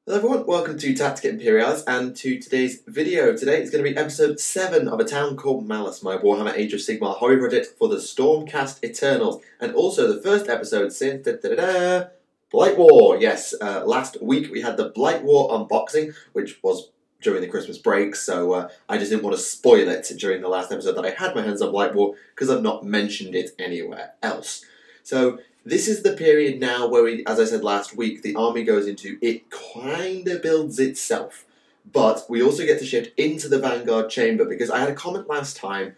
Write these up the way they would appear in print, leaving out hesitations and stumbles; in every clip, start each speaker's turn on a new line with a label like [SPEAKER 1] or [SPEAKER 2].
[SPEAKER 1] Hello everyone, welcome to Tactica Imperialis and to today's video. Today is going to be episode 7 of A Town Called Mallus, my Warhammer Age of Sigmar hobby project for the Stormcast Eternals, and also the first episode since Blight War. Yes, last week we had the Blight War unboxing, which was during the Christmas break, so I just didn't want to spoil it during the last episode that I had my hands on Blight War, because I've not mentioned it anywhere else. So this is the period now where, as I said last week, the army goes into, it kind of builds itself. But we also get to shift into the Vanguard chamber, because I had a comment last time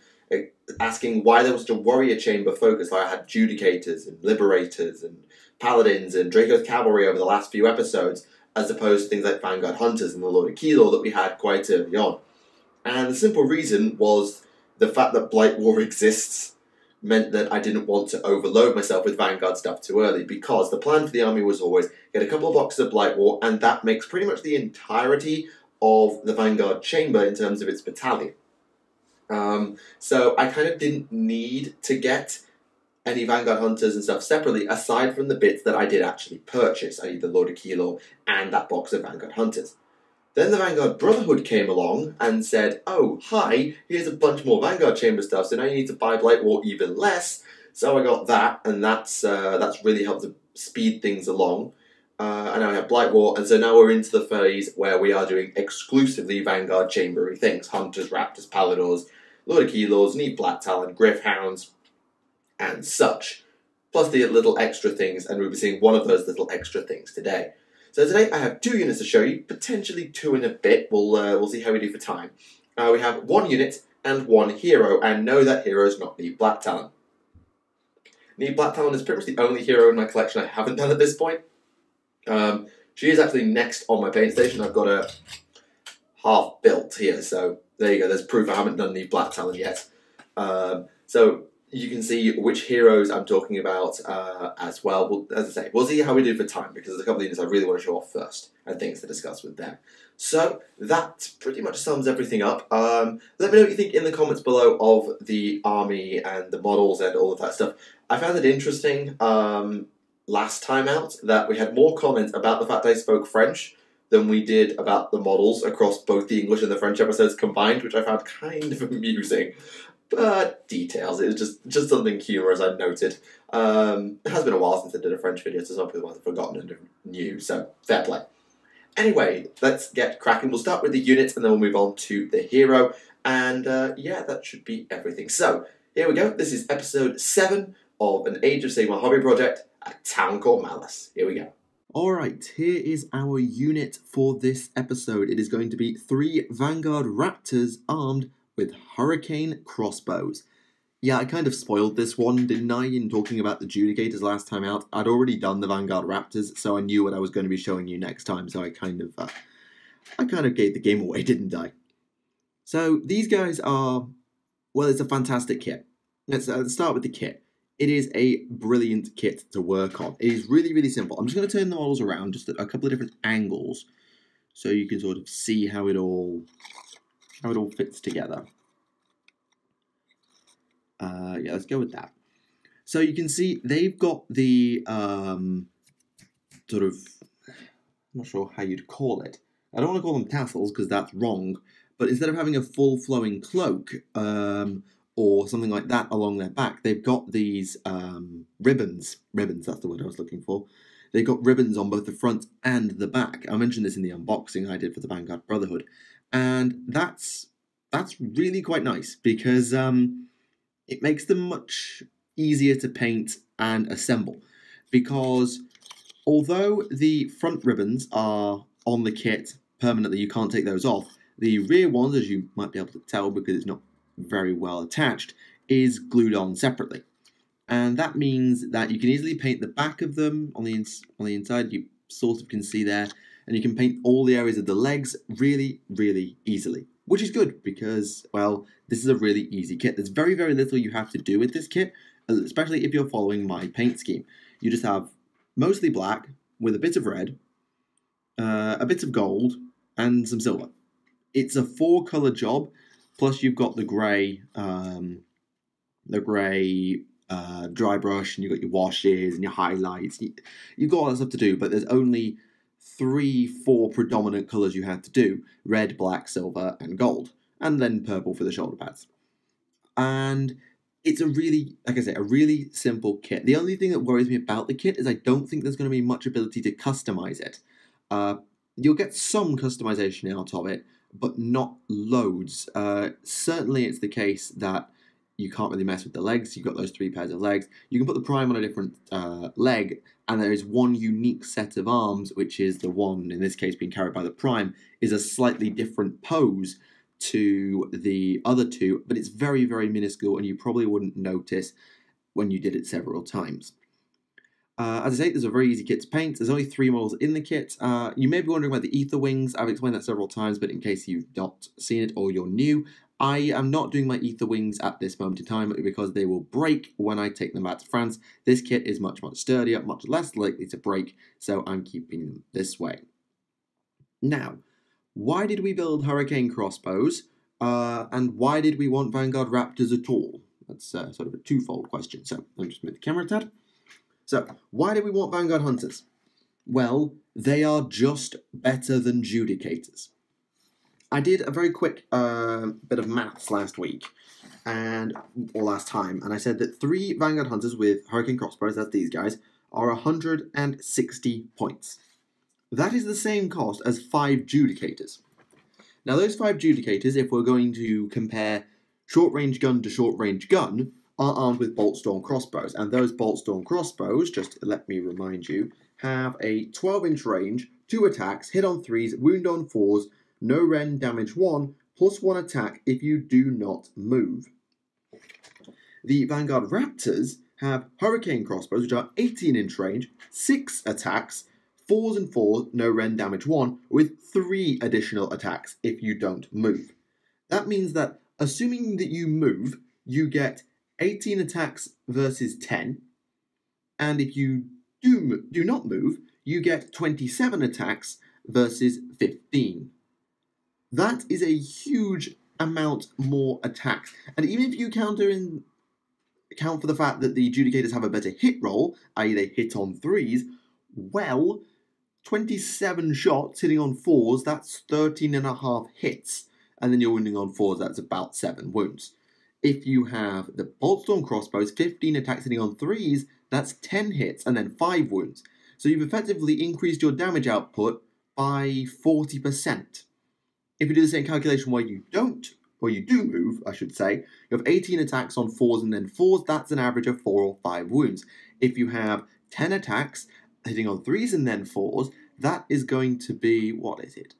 [SPEAKER 1] asking why there was such a warrior chamber focus. Like I had Judicators and Liberators and Paladins and Draco's Cavalry over the last few episodes, as opposed to things like Vanguard Hunters and the Lord of Celestant that we had quite early on. And the simple reason was the fact that Blight War exists meant that I didn't want to overload myself with Vanguard stuff too early, because the plan for the army was always get a couple of boxes of Blight War, and that makes pretty much the entirety of the Vanguard chamber in terms of its battalion. So I kind of didn't need to get any Vanguard Hunters and stuff separately, aside from the bits that I did actually purchase, i.e. the Lord of Celestant and that box of Vanguard Hunters. Then the Vanguard Brotherhood came along and said, oh, hi, here's a bunch more Vanguard Chamber stuff, so now you need to buy Blight War even less. So I got that, and that's really helped to speed things along. And now we have Blight War, and so now we're into the phase where we are doing exclusively Vanguard Chambery things. Hunters, Raptors, Paladors, Lord of Celestant, Neve Black Talon, Gryph-hounds, and such. Plus the little extra things, and we'll be seeing one of those little extra things today. So today I have 2 units to show you, potentially 2 in a bit. We'll see how we do for time. We have 1 unit and 1 hero, and no, that hero is not Neve Black Talon. Neve Black Talon is pretty much the only hero in my collection I haven't done at this point. She is actually next on my paint station. I've got her half built here, so there you go. There's proof I haven't done Neve Black Talon yet. So you can see which heroes I'm talking about as well. As I say, we'll see how we do for time, because there's a couple of units I really want to show off first and things to discuss with them. So that pretty much sums everything up. Let me know what you think in the comments below of the army and the models and all of that stuff. I found it interesting last time out that we had more comments about the fact I spoke French than we did about the models across both the English and the French episodes combined, which I found kind of amusing. But details, it was just something humorous I noted. It has been a while since I did a French video, so some people might have forgotten and new, so fair play. Anyway, let's get cracking. We'll start with the units and then we'll move on to the hero. And yeah, that should be everything. So, here we go. This is episode 7 of an Age of Sigmar hobby project, A Town Called Mallus. Here we go. Alright, here is our unit for this episode. It is going to be 3 Vanguard-Raptors armed with Hurricane crossbows. Yeah, I kind of spoiled this one, didn't I, in talking about the Judicators last time out. I'd already done the Vanguard-Raptors, so I knew what I was going to be showing you next time, so I kind of gave the game away, didn't I? So, these guys are, well, it's a fantastic kit. Let's start with the kit. It is a brilliant kit to work on. It is really, really simple. I'm just going to turn the models around, just at a couple of different angles, so you can sort of see how it all fits together. Yeah, let's go with that. So you can see they've got the sort of, I'm not sure how you'd call it. I don't want to call them tassels because that's wrong, but instead of having a full flowing cloak or something like that along their back, they've got these ribbons. Ribbons, that's the word I was looking for. They've got ribbons on both the front and the back. I mentioned this in the unboxing I did for the Vanguard Brotherhood. And that's really quite nice, because it makes them much easier to paint and assemble. Because although the front ribbons are on the kit permanently, you can't take those off, the rear ones, as you might be able to tell because it's not very well attached, is glued on separately. And that means that you can easily paint the back of them on the inside. You sort of can see there. And you can paint all the areas of the legs really, really easily. Which is good, because, well, this is a really easy kit. There's very, very little you have to do with this kit, especially if you're following my paint scheme. You just have mostly black, with a bit of red, a bit of gold, and some silver. It's a 4-colour job, plus you've got the grey dry brush, and you've got your washes and your highlights. You've got all that stuff to do, but there's only 4 predominant colours you had to do: red, black, silver, and gold, and then purple for the shoulder pads. And it's a really, like I say, a really simple kit. The only thing that worries me about the kit is I don't think there's going to be much ability to customize it. You'll get some customization out of it, but not loads. Certainly it's the case that you can't really mess with the legs. You've got those 3 pairs of legs. You can put the prime on a different leg, and there is one unique set of arms, which is the one, in this case being carried by the prime, is a slightly different pose to the other 2, but it's very, very minuscule, and you probably wouldn't notice when you did it several times. As I say, there's a very easy kit to paint. There's only 3 models in the kit. You may be wondering about the ether wings. I've explained that several times, but in case you've not seen it or you're new, I am not doing my ether wings at this moment in time because they will break when I take them back to France. This kit is much, much sturdier, much less likely to break, so I'm keeping them this way. Now, why did we build Hurricane crossbows, and why did we want Vanguard-Raptors at all? That's sort of a twofold question, so let me just move the camera a tad. So, why do we want Vanguard Hunters? Well, they are just better than Judicators. I did a very quick bit of maths last week, or last time, and I said that 3 Vanguard Hunters with Hurricane crossbows, that's these guys, are 160 points. That is the same cost as 5 Judicators. Now, those 5 Judicators, if we're going to compare short-range gun to short-range gun, are armed with bolt-storm crossbows, and those bolt-storm crossbows, just let me remind you, have a 12-inch range, 2 attacks, hit on 3s, wound on 4s, no rend, damage 1, plus 1 attack if you do not move. The Vanguard-Raptors have Hurricane crossbows, which are 18-inch range, 6 attacks, 4s and 4s, no rend, damage 1, with 3 additional attacks if you don't move. That means that, assuming that you move, you get 18 attacks versus 10, and if you do not move, you get 27 attacks versus 15. That is a huge amount more attacks, and even if you account for the fact that the Judicators have a better hit roll, i.e. they hit on 3s, well, 27 shots hitting on 4s, that's 13.5 hits, and then you're wounding on 4s, that's about 7 wounds. If you have the Boltstorm crossbows, 15 attacks hitting on 3s, that's 10 hits and then 5 wounds. So you've effectively increased your damage output by 40%. If you do the same calculation where you do move, I should say, you have 18 attacks on 4s and then 4s, that's an average of 4 or 5 wounds. If you have 10 attacks hitting on 3s and then 4s, that is going to be, what is it,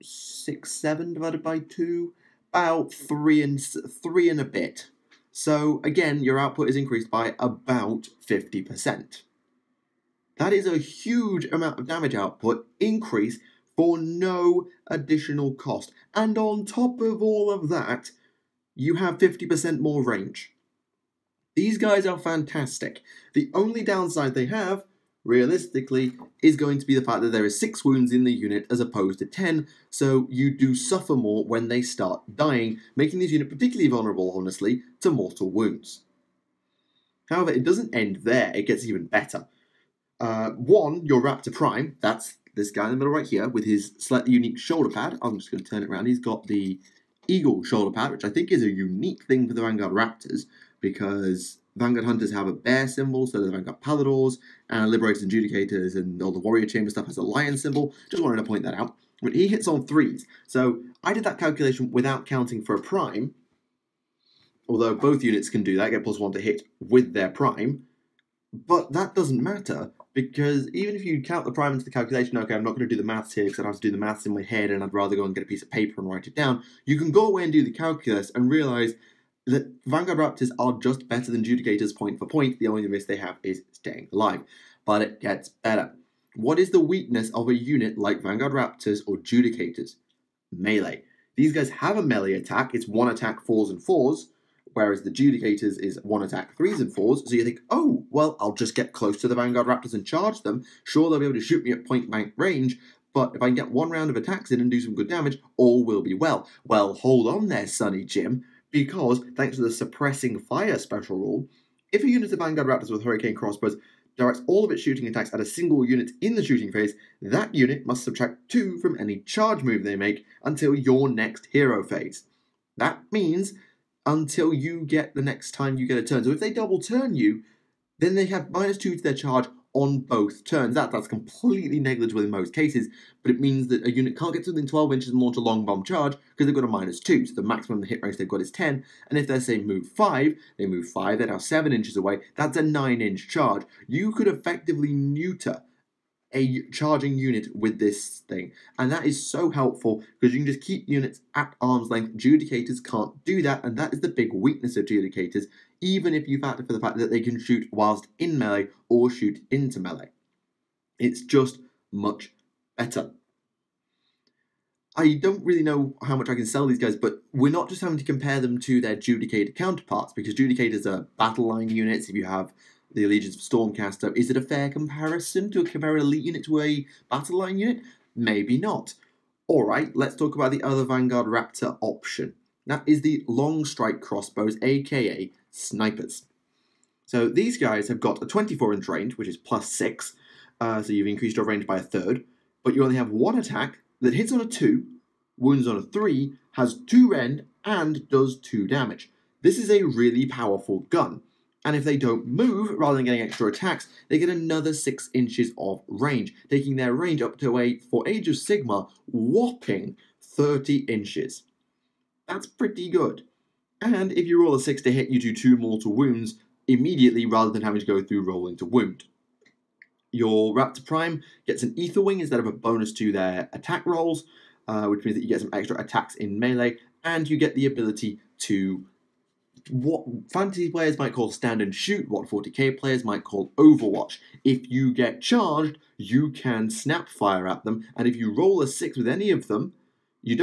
[SPEAKER 1] 6, 7 divided by 2? About 3 and a bit. So again, your output is increased by about 50%. That is a huge amount of damage output increase for no additional cost. And on top of all of that, you have 50% more range. These guys are fantastic. The only downside they have, realistically, is going to be the fact that there is 6 wounds in the unit as opposed to 10, so you do suffer more when they start dying, making this unit particularly vulnerable, honestly, to mortal wounds. However, it doesn't end there, it gets even better. Your Raptor Prime, that's this guy in the middle right here, with his slightly unique shoulder pad. I'm just going to turn it around. He's got the Eagle shoulder pad, which I think is a unique thing for the Vanguard Raptors, because Vanguard Hunters have a bear symbol, so the Vanguard Paladors, and Liberators and Judicators, and all the Warrior Chamber stuff has a lion symbol. Just wanted to point that out. But he hits on 3s. So I did that calculation without counting for a prime, although both units can do that, get +1 to hit with their prime. But that doesn't matter, because even if you count the prime into the calculation, okay, I'm not going to do the maths here because I'd have to do the maths in my head and I'd rather go and get a piece of paper and write it down, you can go away and do the calculus and realise that Vanguard Raptors are just better than Judicators point for point. The only risk they have is staying alive. But it gets better. What is the weakness of a unit like Vanguard Raptors or Judicators? Melee. These guys have a melee attack. It's 1 attack 4s and 4s, whereas the Judicators is 1 attack 3s and 4s. So you think, oh, well, I'll just get close to the Vanguard Raptors and charge them. Sure, they'll be able to shoot me at point-blank range, but if I can get 1 round of attacks in and do some good damage, all will be well. Well, hold on there, Sonny Jim, because thanks to the suppressing fire special rule, if a unit of Vanguard Raptors with Hurricane crossbows directs all of its shooting attacks at a single unit in the shooting phase, that unit must subtract 2 from any charge move they make until your next hero phase. That means until you get the next time you get a turn. So if they double turn you, then they have -2 to their charge on both turns. That's completely negligible in most cases, but it means that a unit can't get to within 12 inches and launch a long bomb charge because they've got a -2. So the maximum hit range they've got is 10. And if they're saying move 5, they move 5, they're now 7 inches away. That's a 9-inch charge. You could effectively neuter a charging unit with this thing, and that is so helpful because you can just keep units at arm's length. Judicators can't do that, and that is the big weakness of Judicators, even if you factor for the fact that they can shoot whilst in melee or shoot into melee. It's just much better. I don't really know how much I can sell these guys, but we're not just having to compare them to their Judicator counterparts, because Judicators are battle line units. If you have the Allegiance of Stormcast, is it a fair comparison to compare an elite unit to a battle line unit? Maybe not. Alright, let's talk about the other Vanguard-Raptor option. That is the long strike crossbows, aka snipers. So these guys have got a 24-inch range, which is +6, so you've increased your range by 1/3, but you only have one attack that hits on a 2, wounds on a 3, has 2 rend, and does 2 damage. This is a really powerful gun. And if they don't move, rather than getting extra attacks, they get another 6 inches of range, taking their range up to for Age of Sigmar, whopping 30 inches. That's pretty good. And if you roll a 6 to hit, you do 2 mortal wounds immediately, rather than having to go through rolling to wound. Your Raptor Prime gets an Ether Wing instead of a bonus to their attack rolls, which means that you get some extra attacks in melee, and you get the ability to what fantasy players might call stand and shoot, what 40k players might call Overwatch. If you get charged, you can snap fire at them, and if you roll a 6 with any of them, you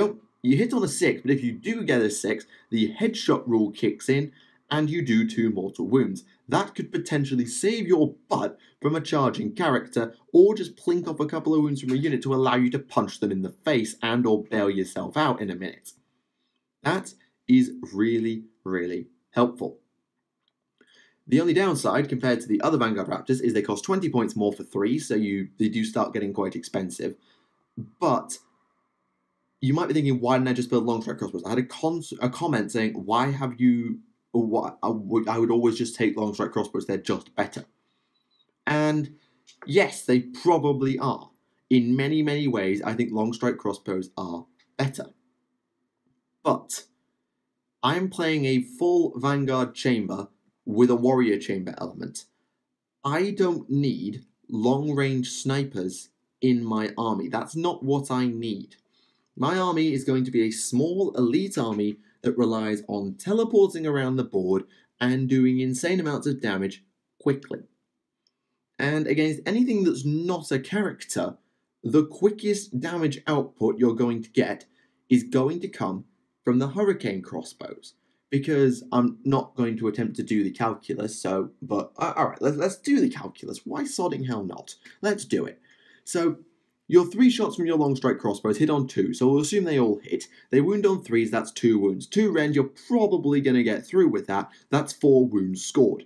[SPEAKER 1] hit on a 6, but if you do get a 6, the headshot rule kicks in, and you do 2 mortal wounds. That could potentially save your butt from a charging character, or just plink off a couple of wounds from a unit to allow you to punch them in the face and or bail yourself out in a minute. That is really, really helpful. The only downside compared to the other Vanguard-Raptors is they cost 20 points more for 3, so they do start getting quite expensive. But you might be thinking, why didn't I just build long strike crossbows? I had a comment saying, why have you... I would always just take long strike crossbows, they're just better. And yes, they probably are. In many, many ways, I think long strike crossbows are better. But I'm playing a full Vanguard chamber with a warrior chamber element. I don't need long-range snipers in my army. That's not what I need. My army is going to be a small elite army that relies on teleporting around the board and doing insane amounts of damage quickly. And against anything that's not a character, the quickest damage output you're going to get is going to come from the hurricane crossbows. Because I'm not going to attempt to do the calculus, but alright, let's do the calculus. Why sodding hell not? Let's do it. So, your 3 shots from your long strike crossbows hit on 2, so we'll assume they all hit. They wound on 3s, that's 2 wounds. 2 rend, you're probably going to get through with that. That's 4 wounds scored.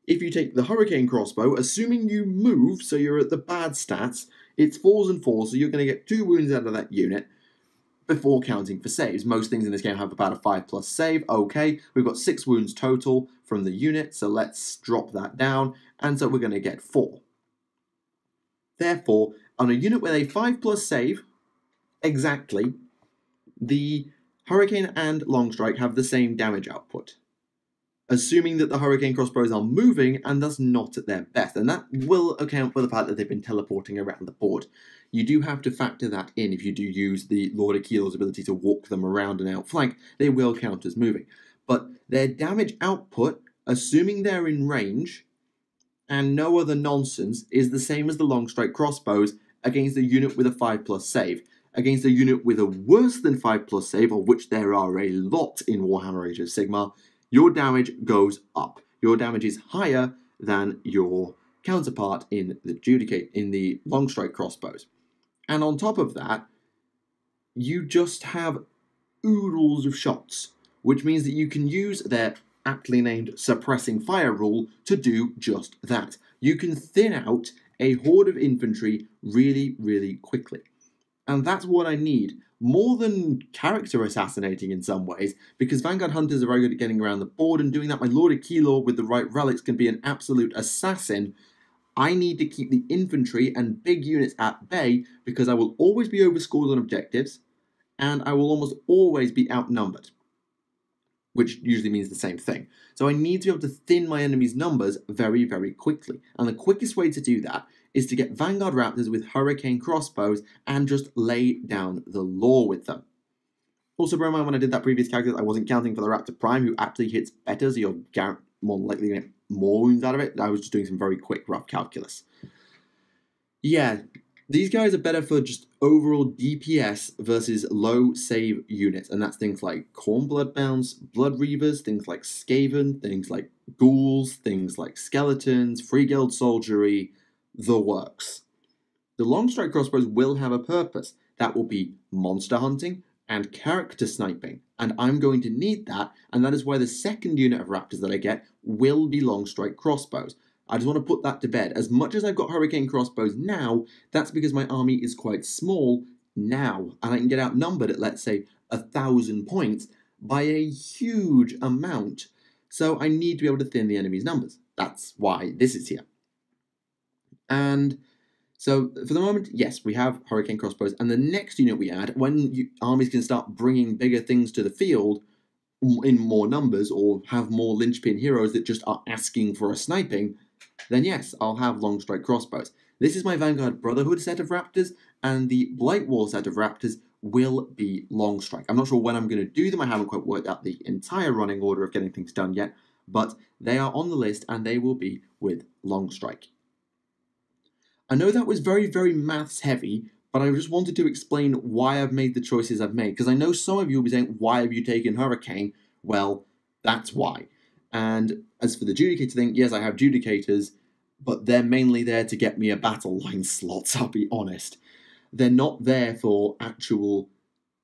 [SPEAKER 1] If you take the hurricane crossbow, assuming you move, so you're at the bad stats, it's 4s and 4s, so you're going to get 2 wounds out of that unit before counting for saves. Most things in this game have about a 5+ save. Okay, we've got 6 wounds total from the unit, so let's drop that down, and so we're going to get 4. Therefore, on a unit with a 5+ save, exactly, the Hurricane and Long Strike have the same damage output. Assuming that the Hurricane crossbows are moving and thus not at their best, and that will account for the fact that they've been teleporting around the board. You do have to factor that in. If you do use the Lord Achille's ability to walk them around and outflank, they will count as moving. But their damage output, assuming they're in range, and no other nonsense, is the same as the Long Strike crossbows against a unit with a 5+ save. Against a unit with a worse than 5+ save, of which there are a lot in Warhammer Age of Sigmar, your damage goes up. Your damage is higher than your counterpart in the Long Strike crossbows. And on top of that, you just have oodles of shots, which means that you can use their aptly named suppressing fire rule to do just that. you can thin out a horde of infantry really, really quickly. And that's what I need, more than character assassinating in some ways, because Vanguard Hunters are very good at getting around the board and doing that. My Lord of Keylor with the right relics can be an absolute assassin. I need to keep the infantry and big units at bay, because I will always be overscored on objectives, and I will almost always be outnumbered, which usually means the same thing. So I need to be able to thin my enemy's numbers very, very quickly. And the quickest way to do that is to get Vanguard-Raptors with Hurricane crossbows and just lay down the law with them. Also, bear in mind, when I did that previous calculus, I wasn't counting for the Raptor Prime, who actually hits better, so you're more likely to get more wounds out of it. I was just doing some very quick, rough calculus. Yeah, these guys are better for just overall DPS versus low save units, and that's things like Khorne Bloodbounds, Blood Reavers, things like Skaven, things like Ghouls, things like Skeletons, Free Guild Soldiery, the works. The long strike crossbows will have a purpose. That will be monster hunting and character sniping, and I'm going to need that, and that is why the second unit of Raptors that I get will be long strike crossbows. I just want to put that to bed. As much as I've got Hurricane crossbows now, that's because my army is quite small now, and I can get outnumbered at, let's say, 1,000 points by a huge amount. So I need to be able to thin the enemy's numbers. That's why this is here. And so for the moment, yes, we have Hurricane crossbows, and the next unit we add, when armies can start bringing bigger things to the field in more numbers, or have more linchpin heroes that just are asking for a sniping, then yes, I'll have long strike crossbows. This is my Vanguard Brotherhood set of Raptors, and the Blight War set of Raptors will be long strike. I'm not sure when I'm going to do them. I haven't quite worked out the entire running order of getting things done yet, but they are on the list, and they will be with long strike. I know that was very, very maths heavy, but I just wanted to explain why I've made the choices I've made, because I know some of you will be saying, why have you taken Hurricane? Well, that's why. And as for the Judicator thing, yes, I have Judicators, but they're mainly there to get me a battle line slots, I'll be honest. They're not there for actual...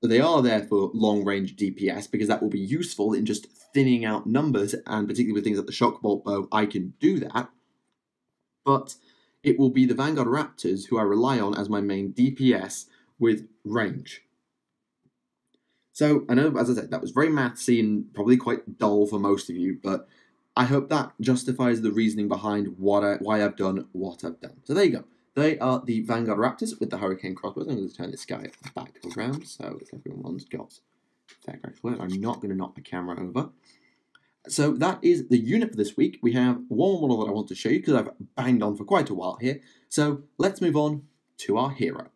[SPEAKER 1] They are there for long-range DPS, because that will be useful in just thinning out numbers, and particularly with things like the Shockbolt Bow, I can do that. But it will be the Vanguard-Raptors who I rely on as my main DPS with range. So, I know, as I said, that was very mathsy and probably quite dull for most of you, but I hope that justifies the reasoning behind why I've done what I've done. So there you go. They are the Vanguard-Raptors with the Hurricane crossbows. I'm going to turn this guy back around so everyone's got fair correct work. I'm not going to knock the camera over. So that is the unit for this week. We have one more model that I want to show you because I've banged on for quite a while here. So let's move on to our hero.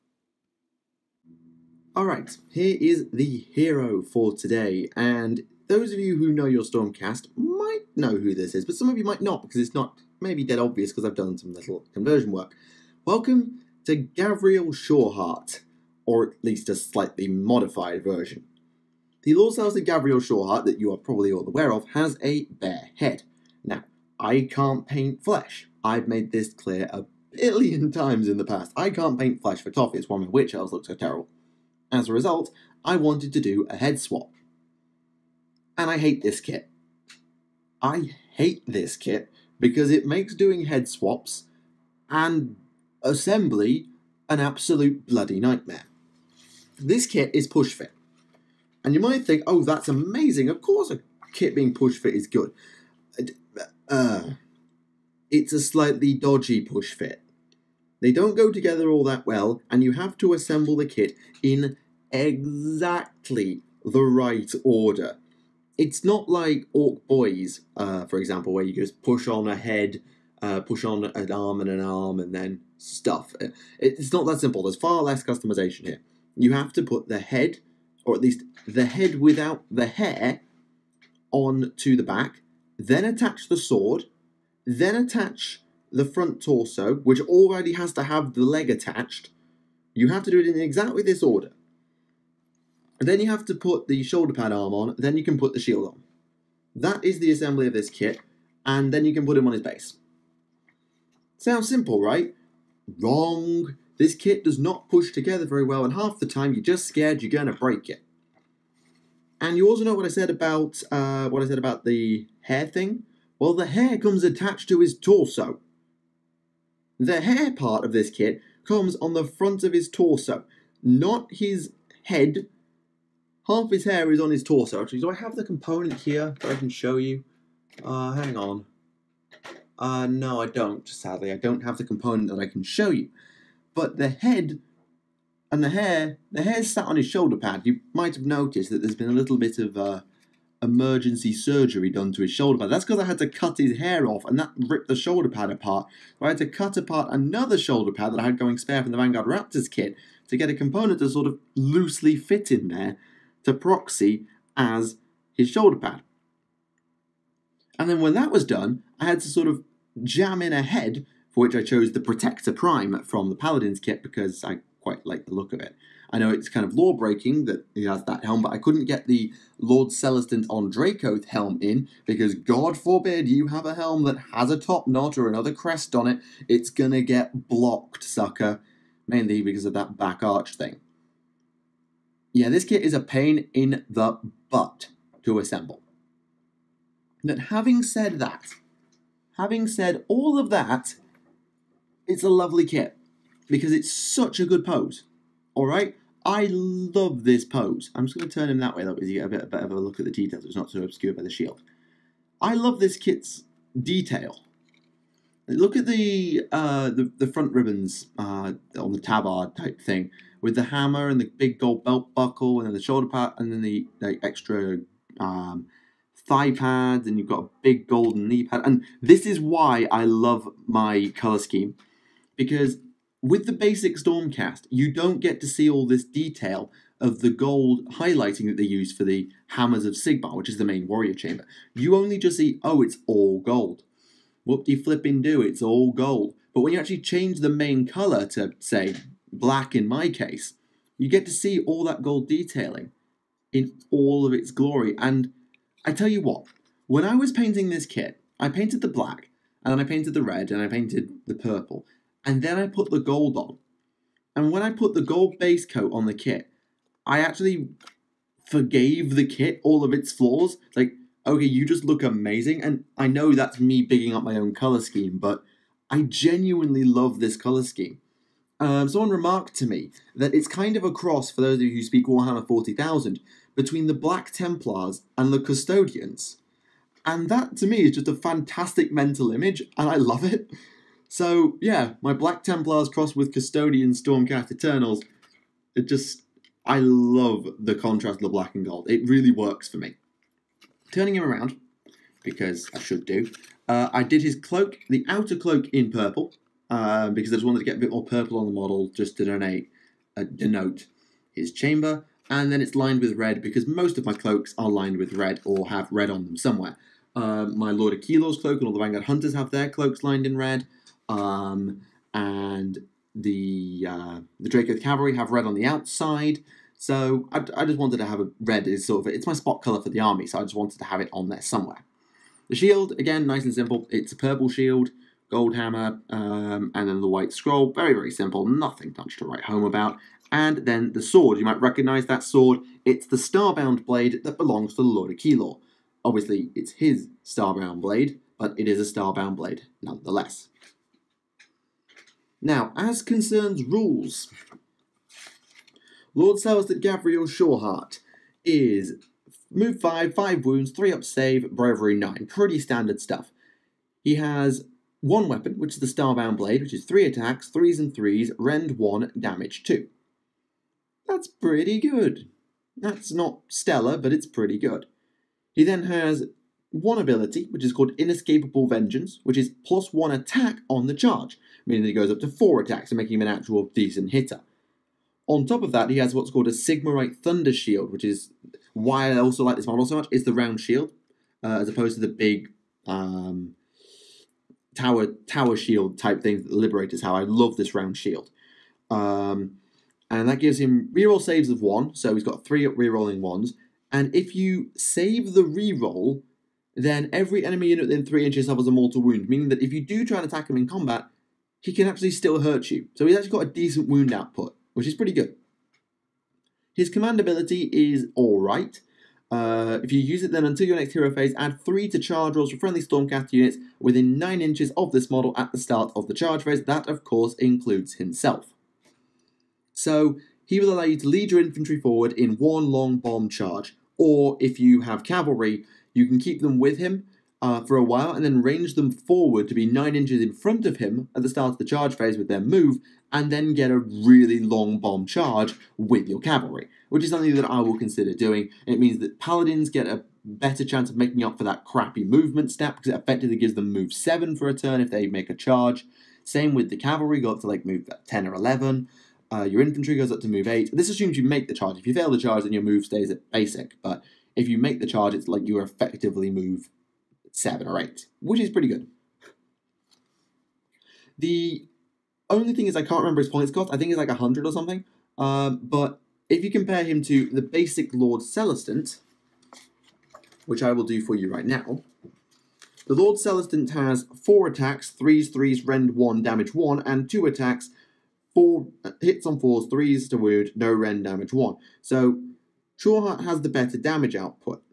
[SPEAKER 1] Alright, here is the hero for today, and those of you who know your Stormcast might know who this is, but some of you might not, because it's not maybe dead obvious because I've done some little conversion work. Welcome to Gabriel Shoreheart, or at least a slightly modified version. The Lord-Celestant Gabriel Shoreheart, that you are probably all aware of, has a bare head. Now, I can't paint flesh. I've made this clear a billion times in the past. I can't paint flesh for toffee, it's why my witch elves look so terrible. As a result, I wanted to do a head swap. And I hate this kit. I hate this kit because it makes doing head swaps and assembly an absolute bloody nightmare. This kit is push fit. And you might think, oh, that's amazing. Of course a kit being push fit is good. It's a slightly dodgy push fit. They don't go together all that well, and you have to assemble the kit in exactly the right order. It's not like Orc Boys, for example, where you just push on a head, push on an arm, and then stuff. It's not that simple. There's far less customization here. You have to put the head, or at least the head without the hair, onto the back, then attach the sword, then attach the front torso, which already has to have the leg attached. You have to do it in exactly this order. And then you have to put the shoulder pad arm on, then you can put the shield on. That is the assembly of this kit, and then you can put him on his base. Sounds simple, right? Wrong. This kit does not push together very well, and half the time you're just scared you're going to break it. And you also know what I said about the hair thing? Well, the hair comes attached to his torso. The hair part of this kit comes on the front of his torso, not his head. Half his hair is on his torso. Actually, do I have the component here that I can show you? Hang on. No, I don't, sadly. I don't have the component that I can show you. But the head and the hair's sat on his shoulder pad. You might have noticed that there's been a little bit of emergency surgery done to his shoulder pad. That's because I had to cut his hair off, and that ripped the shoulder pad apart. So I had to cut apart another shoulder pad that I had going spare from the Vanguard-Raptors kit to get a component to sort of loosely fit in there to proxy as his shoulder pad. And then when that was done, I had to sort of jam in a head, for which I chose the Protector Prime from the Paladins kit because I quite like the look of it. I know it's kind of law-breaking that he has that helm, but I couldn't get the Lord-Celestant on Dracoth helm in because God forbid you have a helm that has a top knot or another crest on it, it's gonna get blocked, sucker. Mainly because of that back arch thing. Yeah, this kit is a pain in the butt to assemble. But having said all of that, it's a lovely kit because it's such a good pose. Alright? I love this pose. I'm just going to turn him that way though, because you get a bit better of a look at the details. It's not so obscured by the shield. I love this kit's detail. Look at the front ribbons on the tabard type thing, with the hammer and the big gold belt buckle, and then the shoulder pad, and then the extra thigh pads, and you've got a big golden knee pad. And this is why I love my colour scheme, because with the basic Stormcast, you don't get to see all this detail of the gold highlighting that they use for the Hammers of Sigmar, which is the main warrior chamber. You only just see, oh, it's all gold. Whoop-de-flipping-do, it's all gold. But when you actually change the main colour to, say, black in my case, you get to see all that gold detailing in all of its glory. And I tell you what, when I was painting this kit, I painted the black, and then I painted the red, and I painted the purple, and then I put the gold on. And when I put the gold base coat on the kit, I actually forgave the kit all of its flaws. Like, okay, you just look amazing, and I know that's me bigging up my own colour scheme, but I genuinely love this colour scheme. Someone remarked to me that it's kind of a cross, for those of you who speak Warhammer 40,000, between the Black Templars and the Custodians. And that, to me, is just a fantastic mental image, and I love it. So, yeah, my Black Templars crossed with Custodian Stormcast Eternals, I love the contrast of the black and gold. It really works for me. Turning him around, because I should do, I did his cloak, the outer cloak in purple, because I just wanted to get a bit more purple on the model, just to denote his chamber, and then it's lined with red, because most of my cloaks are lined with red, or have red on them somewhere. My Lord of Kelor's cloak and all the Vanguard Hunters have their cloaks lined in red, and the Dracoth Cavalry have red on the outside. So I just wanted to have a red is sort of, it's my spot colour for the army, so I just wanted to have it on there somewhere. The shield, again, nice and simple. It's a purple shield, gold hammer, and then the white scroll. Very, very simple, nothing much to write home about. And then the sword, you might recognise that sword. It's the Starbound blade that belongs to the Lord of Kelor. Obviously, it's his Starbound blade, but it is a Starbound blade nonetheless. Now, as concerns rules, Lord-Celestant Gabriel Shoreheart is move 5, 5 wounds, 3 up save, bravery 9. Pretty standard stuff. He has one weapon, which is the Starbound blade, which is 3 attacks, 3s and 3s, rend 1, damage 2. That's pretty good. That's not stellar, but it's pretty good. He then has one ability, which is called Inescapable Vengeance, which is +1 attack on the charge, meaning that he goes up to 4 attacks and making him an actual decent hitter. On top of that, he has what's called a Sigmarite Thunder Shield, which is why I also like this model so much. It's the round shield, as opposed to the big tower shield type thing that the Liberators have. I love this round shield. And that gives him reroll saves of 1, so he's got 3 rerolling 1s. And if you save the reroll, then every enemy unit within 3 inches suffers a mortal wound, meaning that if you do try and attack him in combat, he can actually still hurt you. So he's actually got a decent wound output, which is pretty good. His command ability is alright. If you use it, then until your next hero phase, add 3 to charge rolls for friendly Stormcast units within 9 inches of this model at the start of the charge phase. That, of course, includes himself. So, he will allow you to lead your infantry forward in one long bomb charge, or if you have cavalry, you can keep them with him for a while and then range them forward to be 9 inches in front of him at the start of the charge phase with their move, and then get a really long bomb charge with your cavalry, which is something that I will consider doing. It means that paladins get a better chance of making up for that crappy movement stat, because it effectively gives them move 7 for a turn if they make a charge. Same with the cavalry, go up to like move 10 or 11. Your infantry goes up to move 8. This assumes you make the charge. If you fail the charge, then your move stays at basic, but if you make the charge, it's like you effectively move 7 or 8, which is pretty good. The only thing is I can't remember his points cost. I think it's like 100 or something. But if you compare him to the basic Lord-Celestant, which I will do for you right now, the Lord-Celestant has 4 attacks, 3s, rend 1, damage 1, and 2 attacks, 4 hits on 4s, 3s to wound, no rend, damage 1. So Sureheart has the better damage output.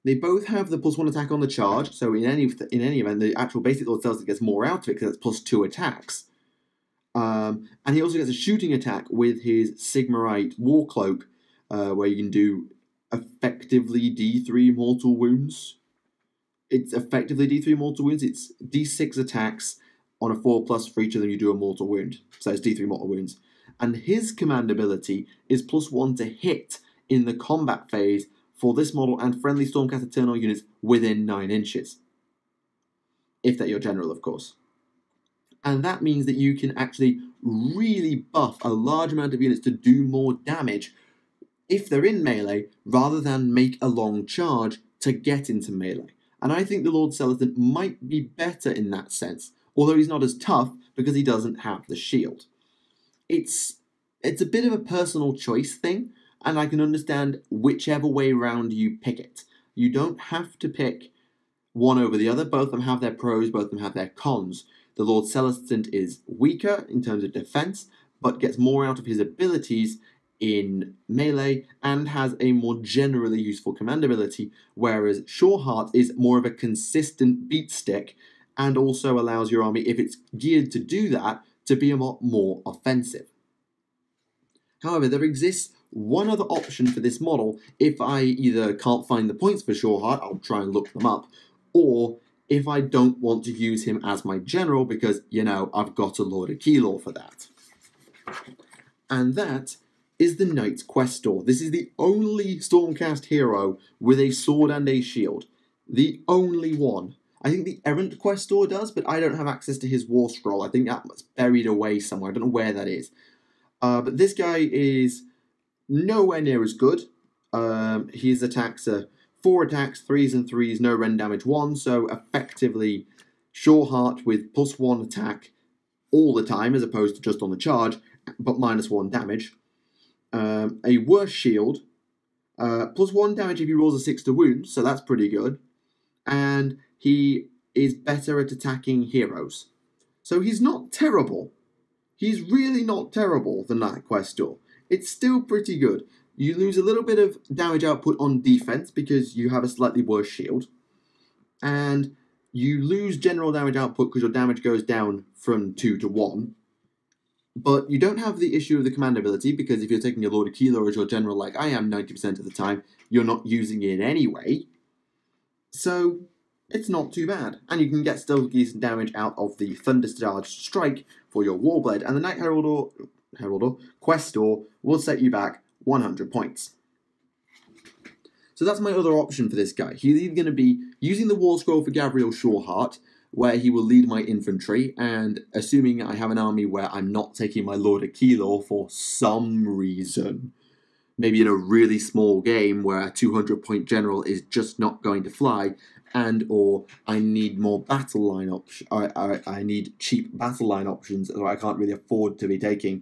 [SPEAKER 1] They both have the +1 attack on the charge, so in any event, the actual basic Lord-Celestant gets more out of it because it's +2 attacks. And he also gets a shooting attack with his Sigmarite War Cloak, where you can do effectively D3 mortal wounds. It's effectively D3 mortal wounds. It's D6 attacks on a 4+. For each of them you do a mortal wound. So it's D3 mortal wounds. And his command ability is +1 to hit in the combat phase for this model and friendly Stormcast Eternal units within 9 inches. If they're your general, of course. And that means that you can actually really buff a large amount of units to do more damage if they're in melee, rather than make a long charge to get into melee. And I think the Lord-Celestant might be better in that sense, although he's not as tough because he doesn't have the shield. It's a bit of a personal choice thing, and I can understand whichever way round you pick it. You don't have to pick one over the other. Both of them have their pros, both of them have their cons. The Lord-Celestant is weaker in terms of defense, but gets more out of his abilities in melee and has a more generally useful command ability, whereas Sureheart is more of a consistent beat stick and also allows your army, if it's geared to do that, to be a lot more offensive. However, there exists one other option for this model if I either can't find the points for Sureheart, I'll try and look them up, or if I don't want to use him as my general because, you know, I've got a Lord of Keylor for that. And that is the Knight's Questor. This is the only Stormcast hero with a sword and a shield. The only one. I think the Errant Questor does, but I don't have access to his War Scroll. I think that's buried away somewhere. I don't know where that is. But this guy is nowhere near as good. His attacks are 4 attacks, 3s and 3s, no rend damage 1, so effectively Sureheart with +1 attack all the time as opposed to just on the charge, but -1 damage. A worse shield, +1 damage if he rolls a 6 to wound, so that's pretty good. And he is better at attacking heroes. So he's not terrible. He's really not terrible, the Knight Questor. It's still pretty good. You lose a little bit of damage output on defense because you have a slightly worse shield. And you lose general damage output because your damage goes down from 2 to 1. But you don't have the issue of the command ability because if you're taking your Lord of Keylor as your general like I am 90% of the time, you're not using it anyway. So it's not too bad. And you can get still decent damage out of the Thundercharged Strike for your Warblade. And the Knight Questor will set you back 100 points. So that's my other option for this guy. He's either going to be using the War Scroll for Gabriel Sureheart, where he will lead my infantry, and assuming I have an army where I'm not taking my Lord of Keylor for some reason, maybe in a really small game where a 200-point general is just not going to fly, and or I need more battle line options. I need cheap battle line options, or I can't really afford to be taking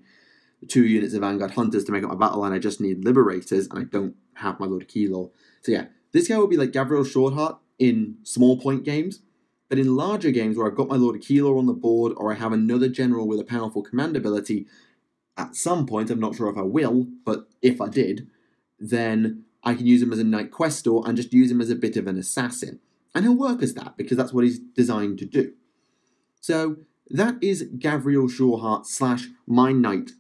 [SPEAKER 1] 2 units of Vanguard Hunters to make up my battle line. I just need Liberators, and I don't have my Lord of Keylor. So yeah, this guy will be like Gabriel Sureheart in small point games, but in larger games where I've got my Lord of Keylor on the board, or I have another general with a powerful command ability, at some point, I'm not sure if I will, but if I did, then I can use him as a Knight Questor and just use him as a bit of an assassin. And he'll work as that, because that's what he's designed to do. So that is Gavriel Shawheart / my Knight,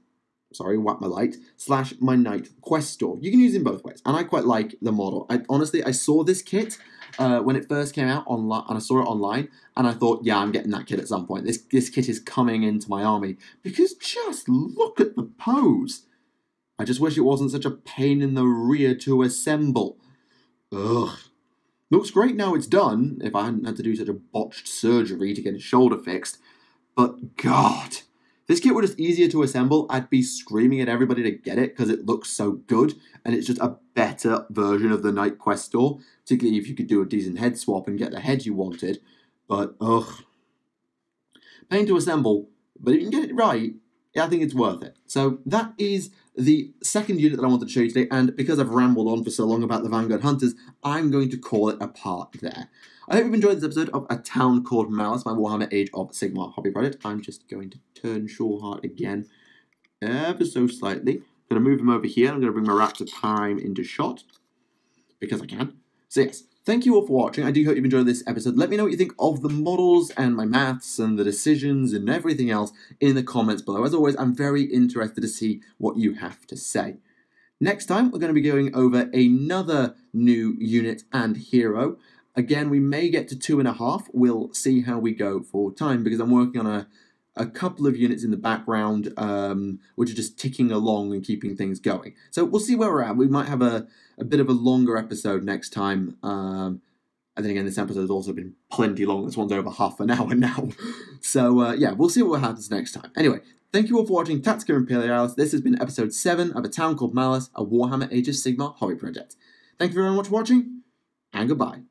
[SPEAKER 1] Whack My Light, / my Knight Questor. You can use him both ways, and I quite like the model. Honestly, I saw this kit when it first came out online, and I saw it online, and I thought, yeah, I'm getting that kit at some point. This kit is coming into my army, because just look at the pose. I just wish it wasn't such a pain in the rear to assemble. Ugh. Looks great now it's done, if I hadn't had to do such a botched surgery to get his shoulder fixed. But God, this kit were just easier to assemble, I'd be screaming at everybody to get it because it looks so good, and it's just a better version of the Knight Questor, particularly if you could do a decent head swap and get the head you wanted. But, ugh. Pain to assemble, but if you can get it right, I think it's worth it. So that is the second unit that I wanted to show you today, and because I've rambled on for so long about the Vanguard Hunters, I'm going to call it a part there. I hope you've enjoyed this episode of A Town Called Mallus, my Warhammer Age of Sigmar hobby project. I'm just going to turn Shawheart again ever so slightly. I'm going to move him over here. I'm going to bring my Raptor Prime into shot, because I can. So yes, thank you all for watching. I do hope you've enjoyed this episode. Let me know what you think of the models and my maths and the decisions and everything else in the comments below. As always, I'm very interested to see what you have to say. Next time, we're going to be going over another new unit and hero. Again, we may get to 2.5. We'll see how we go for time, because I'm working on a couple of units in the background, which are just ticking along and keeping things going. So we'll see where we're at. We might have a bit of a longer episode next time. And then again, this episode has also been plenty long. This one's over half an hour now. So yeah, we'll see what happens next time. Anyway, thank you all for watching Tactica Imperialis. This has been episode 7 of A Town Called Mallus, a Warhammer Age of Sigmar hobby project. Thank you very much for watching, and goodbye.